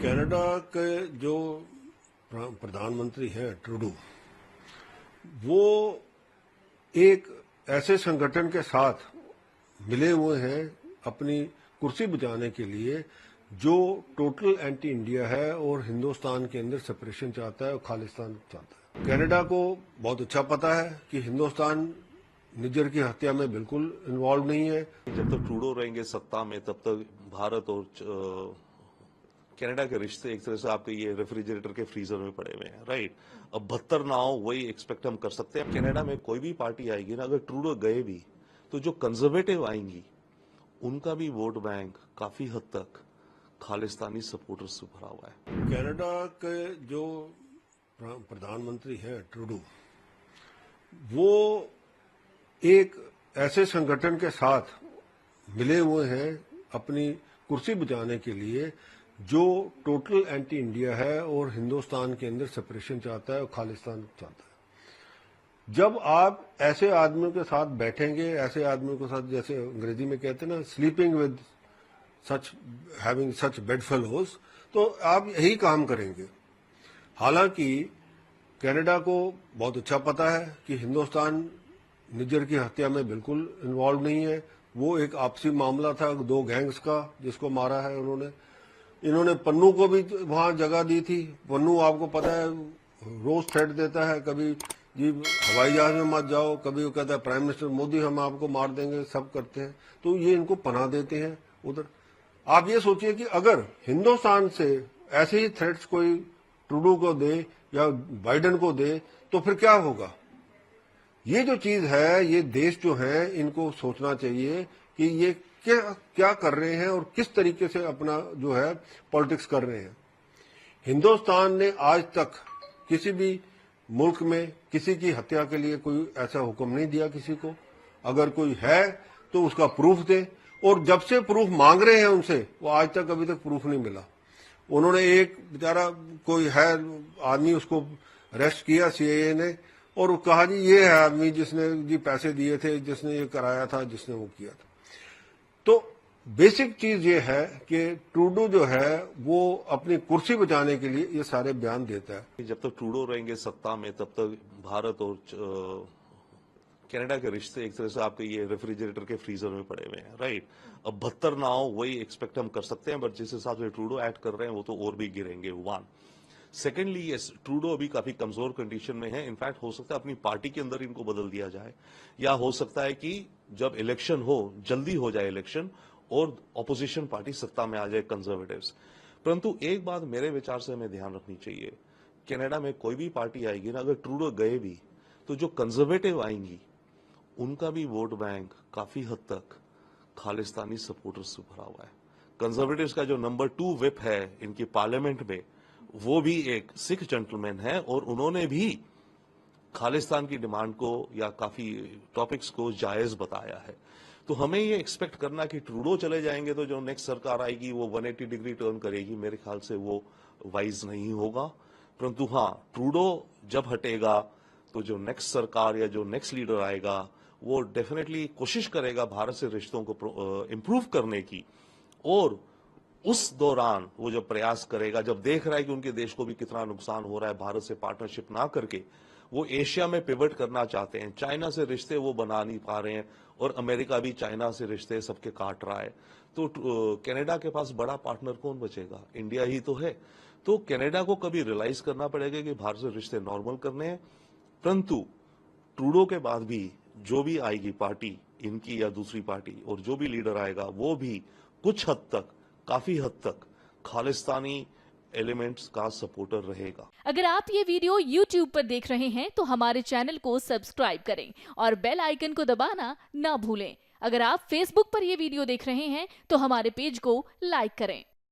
Canada के जो प्रधानमंत्री हैं ट्रूडो, वो एक ऐसे संगठन के साथ मिले हुए हैं अपनी कुर्सी बचाने के लिए जो टोटल एंटी इंडिया है और हिंदुस्तान के अंदर सेपरेशन चाहता है और खालिस्तान चाहता है। कनाडा को बहुत अच्छा पता है कि हिंदुस्तान निज्जर की हत्या में बिल्कुल इन्वॉल्व नहीं है। जब तक ट्रूडो रहेंगे सत्ता में तब तक भारत और कनाडा के रिश्ते एक तरह से आपके ये रेफ्रिजरेटर के फ्रीजर में पड़े हुए हैं, राइट। अब 72 ना हो वही एक्सपेक्ट हम कर सकते हैं। कनाडा में कोई भी पार्टी आएगी ना, अगर ट्रूडो गए भी तो जो कंजर्वेटिव आएंगी उनका भी वोट बैंक काफी हद तक खालिस्तानी सपोर्टर्स से भरा हुआ है। कनाडा के जो प्रधानमंत्री हैं ट्रूडो, वो एक ऐसे संगठन के साथ मिले हुए हैं अपनी कुर्सी बचाने के लिए जो टोटल एंटी इंडिया है और हिंदुस्तान के अंदर सेपरेशन चाहता है और खालिस्तान चाहता है। जब आप ऐसे आदमियों के साथ बैठेंगे, ऐसे आदमियों के साथ, जैसे अंग्रेजी में कहते हैं ना, sleeping with such, having such bed fellows, तो आप यही काम करेंगे। हालांकि कनाडा को बहुत अच्छा पता है कि हिंदुस्तान निज्जर की हत्या में बिल्कुल इन्वॉल्व नहीं है। वो एक आपसी मामला था दो गैंग्स का जिसको मारा है उन्होंने। इन्होंने पन्नू को भी वहां जगह दी थी। पन्नू आपको पता है रोज थ्रेट देता है, कभी जी हवाई जहाज में मत जाओ, कभी वो कहता है प्राइम मिनिस्टर मोदी हम आपको मार देंगे, सब करते हैं। तो ये इनको पनाह देते हैं उधर। आप ये सोचिए कि अगर हिंदुस्तान से ऐसे ही थ्रेट्स कोई ट्रूडो को दे या बाइडेन को दे तो फिर क्या होगा। ये जो चीज है, ये देश जो है, इनको सोचना चाहिए कि ये क्या कर रहे हैं और किस तरीके से अपना जो है पॉलिटिक्स कर रहे हैं। हिंदुस्तान ने आज तक किसी भी मुल्क में किसी की हत्या के लिए कोई ऐसा हुक्म नहीं दिया किसी को। अगर कोई है तो उसका प्रूफ दे, और जब से प्रूफ मांग रहे हैं उनसे, वो आज तक अभी तक प्रूफ नहीं मिला। उन्होंने एक बेचारा कोई है आदमी, उसको अरेस्ट किया सीआईए ने, और कहा जी ये है आदमी जिसने जी पैसे दिए थे, जिसने ये कराया था, जिसने वो किया था। तो बेसिक चीज ये है कि ट्रूडो जो है वो अपनी कुर्सी बचाने के लिए ये सारे बयान देता है। जब तक ट्रूडो रहेंगे सत्ता में तब तक भारत और कनाडा के रिश्ते एक तरह से आपके ये रेफ्रिजरेटर के फ्रीजर में पड़े हुए हैं, राइट। अब 72 ना हो वही एक्सपेक्ट हम कर सकते हैं, बट जिस हिसाब से ट्रूडो एक्ट कर रहे हैं वो तो और भी गिरेंगे। वन सेकेंडली, यस, ट्रूडो अभी काफी कमजोर कंडीशन में है। इनफैक्ट हो सकता है अपनी पार्टी के अंदर इनको बदल दिया जाए, या हो सकता है कि जब इलेक्शन हो, जल्दी हो जाए इलेक्शन और ऑपोजिशन पार्टी सत्ता में आ जाए, कंजर्वेटिव्स। परंतु एक बात मेरे विचार से हमें ध्यान रखनी चाहिए, कनाडा में कोई भी पार्टी आएगी ना, अगर ट्रूडो गए भी तो जो कंजर्वेटिव आएंगी उनका भी वोट बैंक काफी हद तक खालिस्तानी सपोर्टर्स से भरा हुआ है। कंजर्वेटिव्स का जो नंबर 2 व्हिप है इनकी पार्लियामेंट में, वो भी एक सिख जेंटलमैन है, और उन्होंने भी खालिस्तान की डिमांड को या काफी टॉपिक्स को जायज बताया है। तो हमें ये एक्सपेक्ट करना कि ट्रूडो चले जाएंगे तो जो नेक्स्ट सरकार आएगी वो 180 डिग्री टर्न करेगी, मेरे ख्याल से वो वाइज नहीं होगा। परंतु हाँ, ट्रूडो जब हटेगा तो जो नेक्स्ट सरकार या जो नेक्स्ट लीडर आएगा वो डेफिनेटली कोशिश करेगा भारत से रिश्तों को इंप्रूव करने की, और उस दौरान वो जब प्रयास करेगा, जब देख रहा है कि उनके देश को भी कितना नुकसान हो रहा है भारत से पार्टनरशिप ना करके, वो एशिया में पिवट करना चाहते हैं। चाइना से रिश्ते वो बना नहीं पा रहे हैं, और अमेरिका भी चाइना से रिश्ते सबके काट रहा है। तो कनाडा के पास बड़ा पार्टनर कौन बचेगा? इंडिया ही तो है। तो कनाडा को कभी रियलाइज करना पड़ेगा कि भारत से रिश्ते नॉर्मल करने हैं। परंतु ट्रूडो के बाद भी जो भी आएगी पार्टी, इनकी या दूसरी पार्टी, और जो भी लीडर आएगा वो भी कुछ हद तक, काफी हद तक खालिस्तानी एलिमेंट्स का सपोर्टर रहेगा। अगर आप ये वीडियो YouTube पर देख रहे हैं तो हमारे चैनल को सब्सक्राइब करें और बेल आइकन को दबाना ना भूलें। अगर आप Facebook पर ये वीडियो देख रहे हैं तो हमारे पेज को लाइक करें।